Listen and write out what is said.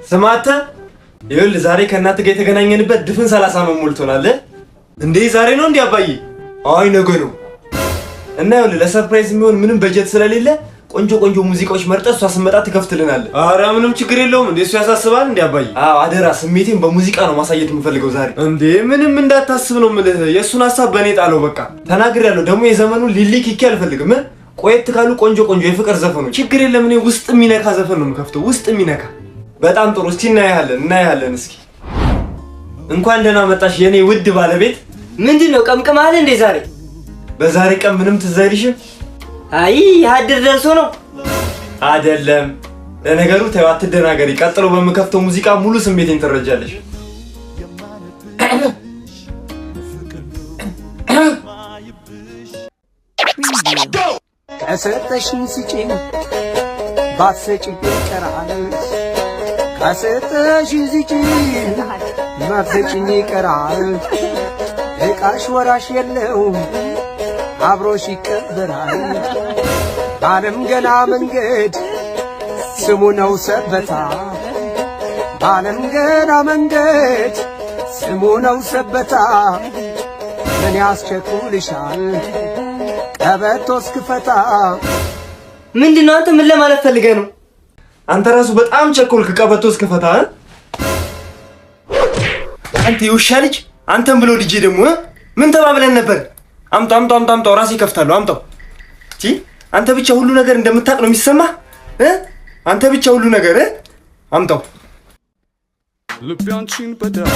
ስማተ ይኸውልህ ዛሬ ከእናት ጋር የተገናኘንበት ድፍን 30 ዓመት ሞልቶናል። እንዴ ዛሬ ነው እንዴ አባዬ? አይ ነገ ነው። እና ይኸውልህ ለሰርፕራይዝ የሚሆን ምንም በጀት ስለሌለ ቆንጆ ሙዚቃዎች መርጠህ እሷ ስትመጣ ትከፍትልናለህ። ኧረ ምንም ችግር የለውም። እንዴ እሱ ያሳስባል እንዴ አባዬ? አዎ አደራ፣ ስሜቴን በሙዚቃ ነው ማሳየት የምፈልገው ዛሬ። እንዴ ምንም እንዳታስብ ነው የምልህ። የእሱን ሀሳብ በእኔ ጣለው በቃ። ተናግሬያለሁ። ደግሞ የዘመኑን ሊሊ ኪኪ አልፈልግም። ቆየት ካሉ ቆንጆ የፍቅር ዘፈኖች። ችግር የለም። እኔ ውስጥ የሚነካ ዘፈን ነው የምከፍተው፣ ውስጥ የሚነካ። በጣም ጥሩ። እስቲ እናያለን። እስኪ እንኳን ደህና መጣሽ የኔ ውድ ባለቤት። ምንድነው ቀምቅማል እንዴ ዛሬ? በዛሬ ቀን ምንም ትዝ አይልሽም? አይ ሀድር ደርሶ ነው አይደለም። ለነገሩ ተይው አትደናገሪ። ቀጥሎ በምከፍተው ሙዚቃ ሙሉ ስሜቴን ትረጃለሽ። ከሰጠሽኝ ስጪኝ ባትሰጪኝ ይቀራል። ከሰጠሽኝ ስጪኝ ባትሰጪኝ ይቀራል። እቃሽ ወራሽ የለው አብሮሽ ይቀበራል። ባለም ገና መንገድ ስሙ ነው ሰበታ። ባለም ገና መንገድ ስሙ ነው ሰበታ። ምን ያስቸኩልሻል ቀበቶ እስክፈታ? ምንድነው አንተ ምን ለማለት ፈልገህ ነው? አንተ ራሱ በጣም ቸኮልክ ቀበቶ እስክፈታ። አንተ የውሻ ልጅ፣ አንተም ብሎ ልጄ ደግሞ ምን ተባብለን ነበር? አምጣው ራሴ ከፍታለሁ። አምጣው። አንተ ብቻ ሁሉ ነገር እንደምታውቅ ነው የሚሰማህ? አንተ ብቻ ሁሉ ነገር አምጣው። ልቤ አንቺን በዳዳ